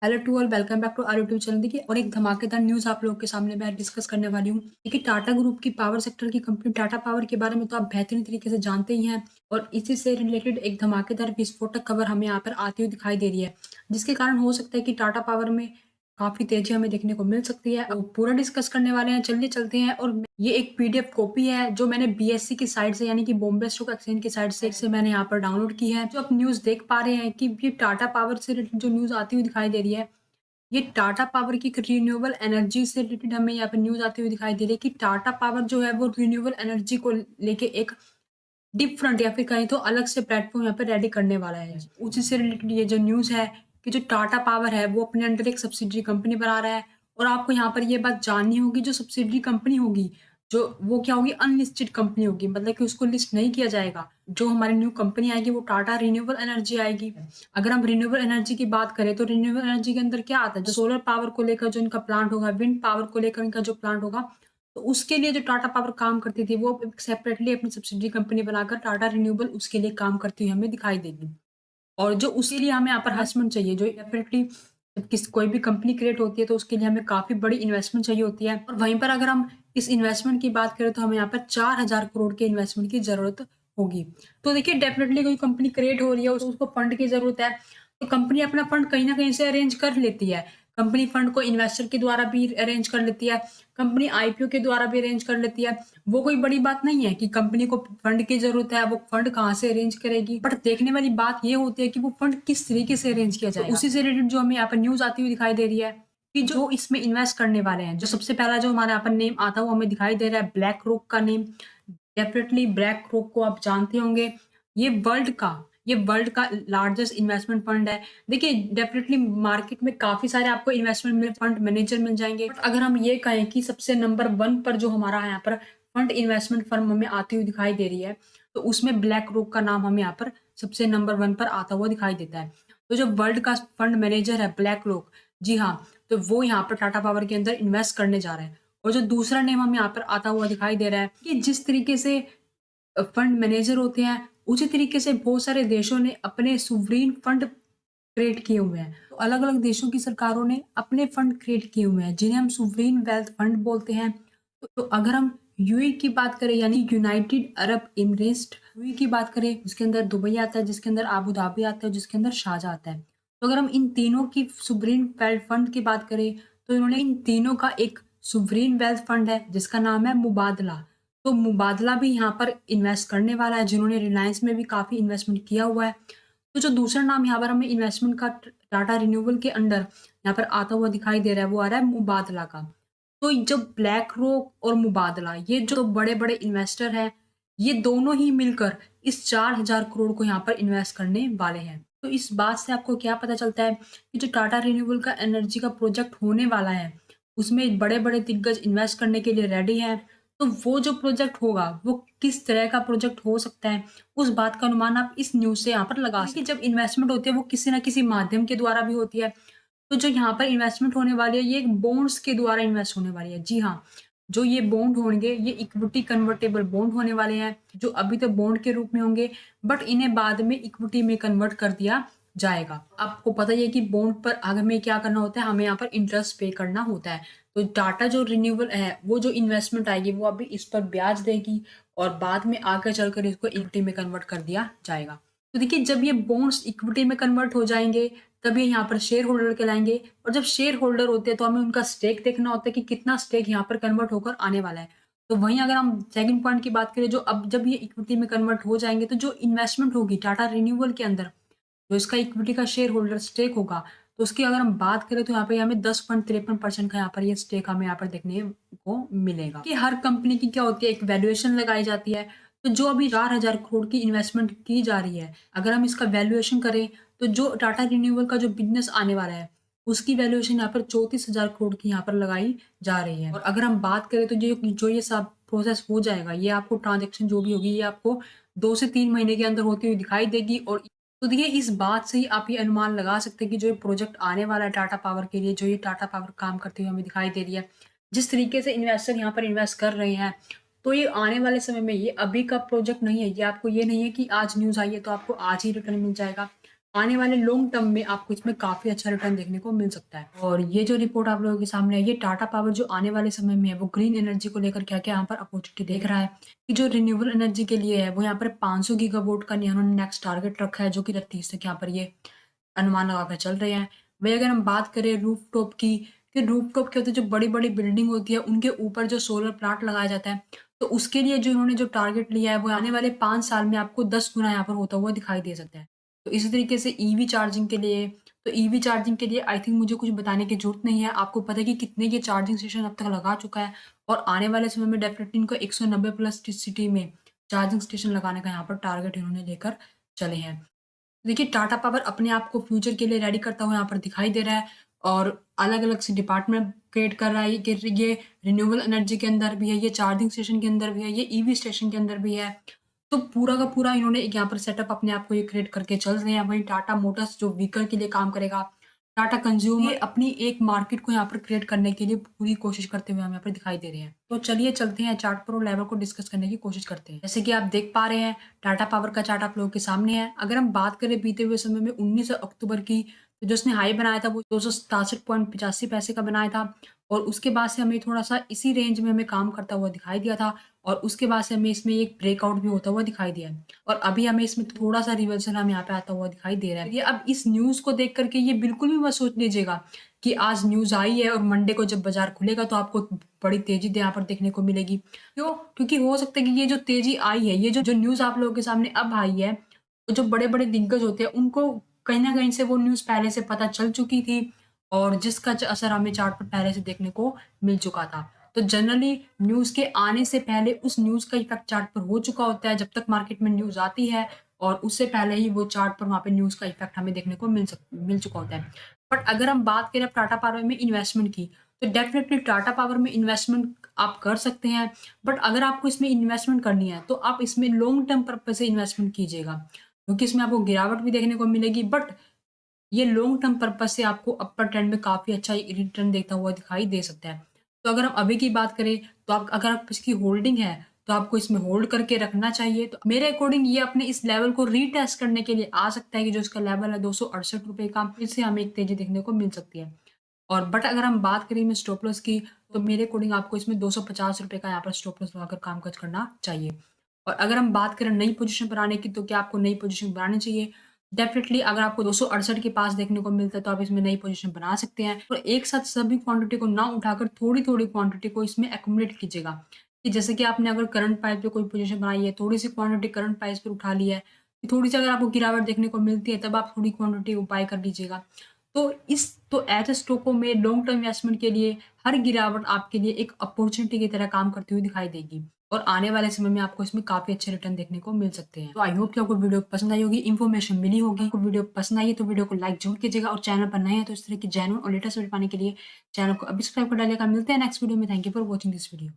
Hello to all, welcome back to our YouTube channel. देखिए, और एक धमाकेदार न्यूज़ आप लोगों के सामने मैं डिस्कस करने वाली हूँ। देखिए, टाटा ग्रुप की पावर सेक्टर की कंपनी टाटा पावर के बारे में तो आप बेहतरीन तरीके से जानते ही हैं, और इसी से रिलेटेड एक धमाकेदार विस्फोटक खबर हमें यहाँ पर आती हुई दिखाई दे रही है, जिसके कारण हो सकता है कि टाटा पावर में काफ़ी तेज़ी हमें देखने को मिल सकती है। अब पूरा डिस्कस करने वाले हैं, चलिए चलते हैं। और ये एक पीडीएफ कॉपी है जो मैंने बीएससी की साइट से, यानी कि बॉम्बे स्टॉक एक्सचेंज की साइट से मैंने यहाँ पर डाउनलोड की है। जो आप न्यूज़ देख पा रहे हैं कि ये टाटा पावर से रिलेटेड जो न्यूज़ आती हुई दिखाई दे रही है, ये टाटा पावर की एक रिन्यूएबल एनर्जी से रिलेटेड हमें यहाँ पे न्यूज़ आती हुई दिखाई दे रही है कि टाटा पावर जो है वो रिन्यूएबल एनर्जी को लेके एक डिफरेंट या फिर कहें तो अलग से प्लेटफ़ॉर्म यहाँ पे रेडी करने वाला है। उसी से रिलेटेड ये जो न्यूज़ है कि जो टाटा पावर है वो अपने अंडर एक सब्सिडियरी कंपनी बना रहा है, और आपको यहाँ पर ये बात जाननी होगी, जो सब्सिडियरी कंपनी होगी, जो वो क्या होगी, अनलिस्टेड कंपनी होगी, मतलब कि उसको लिस्ट नहीं किया जाएगा। जो हमारी न्यू कंपनी आएगी वो टाटा रिन्यूएबल एनर्जी आएगी। अगर हम रिन्यूएबल एनर्जी की बात करें तो रिन्यूएबल एनर्जी के अंदर क्या आता है? जो सोलर पावर को लेकर जो इनका प्लांट होगा, विंड पावर को लेकर इनका जो प्लांट होगा, तो उसके लिए जो टाटा पावर काम करती थी वो सेपरेटली अपनी सब्सिडियरी कंपनी बनाकर टाटा रिन्यूएबल उसके लिए काम करती हुई हमें दिखाई देगी। और जो उसके लिए हमें यहाँ पर इन्वेस्टमेंट चाहिए, जो डेफिनेटली जब कोई भी कंपनी क्रिएट होती है तो उसके लिए हमें काफ़ी बड़ी इन्वेस्टमेंट चाहिए होती है। और वहीं पर अगर हम इस इन्वेस्टमेंट की बात करें तो हमें यहाँ पर 4,000 करोड़ के इन्वेस्टमेंट की ज़रूरत होगी। तो देखिए, डेफिनेटली कोई कंपनी क्रिएट हो रही है, उसको फंड की ज़रूरत है, तो कंपनी अपना फंड कहीं न कहीं से अरेंज कर लेती है। कंपनी फंड को इन्वेस्टर के द्वारा भी अरेंज कर लेती है, कंपनी आईपीओ के द्वारा भी अरेंज कर लेती है। वो कोई बड़ी बात नहीं है कि कंपनी को फंड की ज़रूरत है, वो फंड कहाँ से अरेंज करेगी। बट देखने वाली बात ये होती है कि वो फंड किस तरीके से अरेंज किया जाएगा। तो उसी से रिलेटेड जो हमें यहाँ पर न्यूज़ आती हुई दिखाई दे रही है कि जो इसमें इन्वेस्ट करने वाले हैं, जो सबसे पहला जो हमारे यहाँ पर नेम आता हुआ हमें दिखाई दे रहा है, ब्लैक रॉक का नेम। डेफिनेटली ब्लैक रॉक को आप जानते होंगे। ये वर्ल्ड का लार्जेस्ट इन्वेस्टमेंट फंड है। देखिए, डेफिनेटली मार्केट में काफ़ी सारे आपको इन्वेस्टमेंट में फंड मैनेजर मिल जाएँगे। बट अगर हम ये कहें कि सबसे नंबर 1 पर जो हमारा यहाँ पर फंड इन्वेस्टमेंट फर्म हमें आती हुई दिखाई दे रही है, तो उसमें ब्लैक रॉक का नाम हमें यहाँ पर सबसे नंबर 1 पर आता हुआ दिखाई देता है। तो जो वर्ल्ड का फंड मैनेजर है ब्लैक रॉक, जी हाँ, तो वो यहाँ पर टाटा पावर के अंदर इन्वेस्ट करने जा रहे हैं। और जो दूसरा नेम हमें यहाँ पर आता हुआ दिखाई दे रहा है कि जिस तरीके से फंड मैनेजर होते हैं, उसी तरीके से बहुत सारे देशों ने अपने सुवरीन फंड क्रिएट किए हुए हैं। तो अलग-अलग देशों की सरकारों ने अपने फंड क्रिएट किए हुए हैं, जिन्हें हम सुवरीन वेल्थ फंड बोलते हैं। तो अगर हम यूएई की बात करें, यानी यूनाइटेड अरब एमिरेट्स, यूएई की बात करें, उसके अंदर दुबई आता है, जिसके अंदर अबू धाबी आता है, जिसके अंदर शारजाह आता है। तो अगर हम इन तीनों की सुवरीन वेल्थ फंड की बात करें, तो इन्होंने इन तीनों का एक सुवरीन वेल्थ फंड है, जिसका नाम है मुबादला। तो मुबादला भी यहाँ पर इन्वेस्ट करने वाला है, जिन्होंने रिलायंस में भी काफ़ी इन्वेस्टमेंट किया हुआ है। तो जो दूसरा नाम यहाँ पर हमें इन्वेस्टमेंट का टाटा रिन्यूएबल के अंडर यहाँ पर आता हुआ दिखाई दे रहा है, वो आ रहा है मुबादला का। तो जब ब्लैक रॉक और मुबादला, ये जो बड़े-बड़े इन्वेस्टर हैं, ये दोनों ही मिलकर इस 4,000 करोड़ को यहाँ पर इन्वेस्ट करने वाले हैं। तो इस बात से आपको क्या पता चलता है कि जो टाटा रिन्यूएबल का एनर्जी का प्रोजेक्ट होने वाला है, उसमें बड़े-बड़े दिग्गज इन्वेस्ट करने के लिए रेडी हैं। तो वो जो प्रोजेक्ट होगा, वो किस तरह का प्रोजेक्ट हो सकता है, उस बात का अनुमान आप इस न्यूज़ से यहाँ पर लगा सकते हैं। कि जब इन्वेस्टमेंट होती है, वो किसी न किसी माध्यम के द्वारा भी होती है। तो जो यहाँ पर इन्वेस्टमेंट होने वाली है, ये एक बॉन्ड्स के द्वारा इन्वेस्ट होने वाली है। जी हाँ, जो ये बॉन्ड होंगे, ये इक्विटी कन्वर्टेबल बॉन्ड होने वाले हैं, जो अभी तो बॉन्ड के रूप में होंगे, बट इन्हें बाद में इक्विटी में कन्वर्ट कर दिया जाएगा। आपको पता ही है कि बॉन्ड पर हमें क्या करना होता है, हमें यहाँ पर इंटरेस्ट पे करना होता है। तो टाटा जो रिन्यूएबल है, वो जो इन्वेस्टमेंट आएगी, वो अभी इस पर ब्याज देगी, और बाद में आगे चलकर इसको इक्विटी में कन्वर्ट कर दिया जाएगा। तो देखिए, जब ये बॉन्ड्स इक्विटी में कन्वर्ट हो जाएँगे, तब ये यहाँ पर शेयर होल्डर कहलाएँगे, और जब शेयर होल्डर होते हैं तो हमें उनका स्टेक देखना होता है कि कितना स्टेक यहाँ पर कन्वर्ट होकर आने वाला है। तो वहीं अगर हम सेकंड पॉइंट की बात करें, जो अब जब ये इक्विटी में कन्वर्ट हो जाएँगे, तो जो इन्वेस्टमेंट होगी टाटा रिन्यूएबल के अंदर, जो इसका इक्विटी का शेयर होल्डर स्टेक होगा, तो उसकी अगर हम बात करें तो यहाँ पे हमें 10.53% का यहाँ पर ये स्टेक हमें यहाँ पर देखने को मिलेगा। कि हर कंपनी की क्या होती है, एक वैल्यूएशन लगाई जाती है। तो जो अभी 4,000 करोड़ की इन्वेस्टमेंट की जा रही है, अगर हम इसका वैल्यूएशन करें, तो जो टाटा रिन्यूएबल का जो बिज़नेस आने वाला है, उसकी वैल्यूएशन यहाँ पर 34,000 करोड़ की यहाँ पर लगाई जा रही है। और अगर हम बात करें तो जो ये सब प्रोसेस हो जाएगा, ये आपको ट्रांज़ैक्शन जो भी होगी, ये आपको 2 से 3 महीने के अंदर होती हुई दिखाई देगी। और तो देखिए, इस बात से ही आप ये अनुमान लगा सकते हैं कि जो ये प्रोजेक्ट आने वाला है टाटा पावर के लिए, जो ये टाटा पावर काम करती हुई हमें दिखाई दे रही है, जिस तरीके से इन्वेस्टर यहाँ पर इन्वेस्ट कर रहे हैं, तो ये आने वाले समय में, ये अभी का प्रोजेक्ट नहीं है। ये आपको ये नहीं है कि आज न्यूज़ आई है तो आपको आज ही रिटर्न मिल जाएगा। आने वाले लॉन्ग टर्म में आपको इसमें काफ़ी अच्छा रिटर्न देखने को मिल सकता है। और ये जो रिपोर्ट आप लोगों के सामने है, ये टाटा पावर जो आने वाले समय में है, वो ग्रीन एनर्जी को लेकर क्या-क्या यहाँ पर अपॉर्चुनिटी देख रहा है, कि जो रिन्यूएबल एनर्जी के लिए है, वो यहाँ पर 500 गीगावाट का इन्होंने नेक्स्ट टारगेट रखा है, जो कि 30 तक यहाँ पर ये अनुमान लगा कर चल रहे हैं। वहीं अगर हम बात करें रूफटॉप की, कि रूफटॉप क्या होता है, जो बड़ी-बड़ी बिल्डिंग होती है, उनके ऊपर जो सोलर प्लांट लगाया जाता है, तो उसके लिए जो इन्होंने जो टारगेट लिया है, वो आने वाले 5 साल में आपको 10 गुना यहाँ पर होता हुआ दिखाई दे सकता है। तो इसी तरीके से ईवी चार्जिंग के लिए, तो ईवी चार्जिंग के लिए आई थिंक मुझे कुछ बताने की ज़रूरत नहीं है। आपको पता है कि कितने के चार्जिंग स्टेशन अब तक लगा चुका है, और आने वाले समय में डेफ़िनेटली इनको 190 प्लस सिटी में चार्जिंग स्टेशन लगाने का यहाँ पर टारगेट इन्होंने लेकर चले हैं। देखिए, टाटा पावर अपने आप को फ्यूचर के लिए रेडी करता हुआ यहाँ पर दिखाई दे रहा है, और अलग-अलग से डिपार्टमेंट क्रिएट कर रहा है कि ये रिन्यूएबल एनर्जी के अंदर भी है, ये चार्जिंग स्टेशन के अंदर भी है, ये ईवी स्टेशन के अंदर भी है। तो पूरा का पूरा इन्होंने एक यहाँ पर सेटअप अपने आप को ये क्रिएट करके चल रहे हैं। वहीं टाटा मोटर्स जो व्हीकल के लिए काम करेगा, टाटा कंज्यूमर ये अपनी एक मार्केट को यहाँ पर क्रिएट करने के लिए पूरी कोशिश करते हुए हमें यहाँ पर दिखाई दे रहे हैं। तो चलिए चलते हैं चार्ट पर और लेवल को डिस्कस करने की कोशिश करते हैं। जैसे कि आप देख पा रहे हैं, टाटा पावर का चार्ट आप लोगों के सामने है। अगर हम बात करें बीते हुए समय में 19 अक्टूबर की, तो जो उसने हाई बनाया था वो 267.85 का बनाया था, और उसके बाद से हमें थोड़ा-सा इसी रेंज में हमें काम करता हुआ दिखाई दिया था, और उसके बाद से हमें इसमें एक ब्रेकआउट भी होता हुआ दिखाई दिया है, और अभी हमें इसमें थोड़ा-सा रिवर्सल हमें यहाँ पे आता हुआ दिखाई दे रहा है। ये अब इस न्यूज़ को देख कर के ये बिल्कुल भी मत सोच लीजिएगा कि आज न्यूज़ आई है और मंडे को जब बाज़ार खुलेगा तो आपको बड़ी तेज़ी यहाँ पर देखने को मिलेगी। क्यों? क्योंकि हो सकता है कि ये जो तेज़ी आई है, ये जो जो न्यूज़ आप लोगों के सामने अब आई है, तो जो बड़े-बड़े दिग्गज होते हैं उनको कहीं न कहीं से वो न्यूज़ पहले से पता चल चुकी थी, और जिसका असर हमें चार्ट पर पहले से देखने को मिल चुका था। तो जनरली न्यूज़ के आने से पहले उस न्यूज़ का इफ़ेक्ट चार्ट पर हो चुका होता है, जब तक मार्केट में न्यूज़ आती है, और उससे पहले ही वो चार्ट पर वहाँ पे न्यूज़ का इफ़ेक्ट हमें देखने को मिल चुका होता है। बट अगर हम बात करें अब टाटा पावर में इन्वेस्टमेंट की, तो डेफ़िनेटली टाटा पावर में इन्वेस्टमेंट आप कर सकते हैं। बट अगर आपको इसमें इन्वेस्टमेंट करनी है, तो आप इसमें लॉन्ग टर्म पर्पज़ से इन्वेस्टमेंट कीजिएगा। क्योंकि इसमें आपको गिरावट भी देखने को मिलेगी, बट ये लॉन्ग टर्म पर्पज़ से आपको अपर ट्रेंड में काफ़ी अच्छा रिटर्न देता हुआ दिखाई दे सकता है। तो अगर हम अभी की बात करें, तो आप अगर आप इसकी होल्डिंग है, तो आपको इसमें होल्ड करके रखना चाहिए। तो मेरे अकॉर्डिंग ये अपने इस लेवल को रीटेस्ट करने के लिए आ सकता है, कि जो इसका लेवल है ₹268 का, फिर से हमें एक तेज़ी देखने को मिल सकती है। और बट अगर हम बात करें इसमें स्टॉप लॉस की, तो मेरे अकॉर्डिंग आपको इसमें ₹250 का यहाँ पर स्टॉप लॉस लगाकर कामकाज करना चाहिए। और अगर हम बात करें नई पोज़ीशन बनाने की, तो क्या आपको नई पोज़ीशन बनानी चाहिए? डेफ़िनिटली अगर आपको 268 के पास देखने को मिलता है, तो आप इसमें नई पोज़ीशन बना सकते हैं, और एक साथ सभी क्वांटिटी को ना उठाकर थोड़ी-थोड़ी क्वांटिटी को इसमें एक्युमुलेट कीजिएगा। कि जैसे कि आपने अगर करंट प्राइस पे कोई पोज़ीशन बनाई है, थोड़ी-सी क्वांटिटी करंट प्राइस पे उठा ली है, थोड़ी-सी अगर आपको गिरावट देखने को मिलती है, तब आप थोड़ी क्वांटिटी को बाय कर लीजिएगा। तो ऐसे स्टॉकों में लॉन्ग टर्म इन्वेस्टमेंट के लिए हर गिरावट आपके लिए एक अपॉर्च्युनिटी की तरह काम करती हुई दिखाई देगी, और आने वाले समय में आपको इसमें काफ़ी अच्छे रिटर्न देखने को मिल सकते हैं। तो आई होप कि आपको वीडियो पसंद आई होगी, इन्फॉर्मेशन मिली होगी। आपको वीडियो पसंद आई है तो वीडियो को लाइक ज़रूर कीजिएगा, और चैनल पर नए हैं तो इस तरह की जेन्युइन और लेटेस्ट वीडियो पाने के लिए चैनल को अभी सब्सक्राइब कर डालिएगा। मिलते हैं नेक्स्ट वीडियो में। Thank you for watching this video.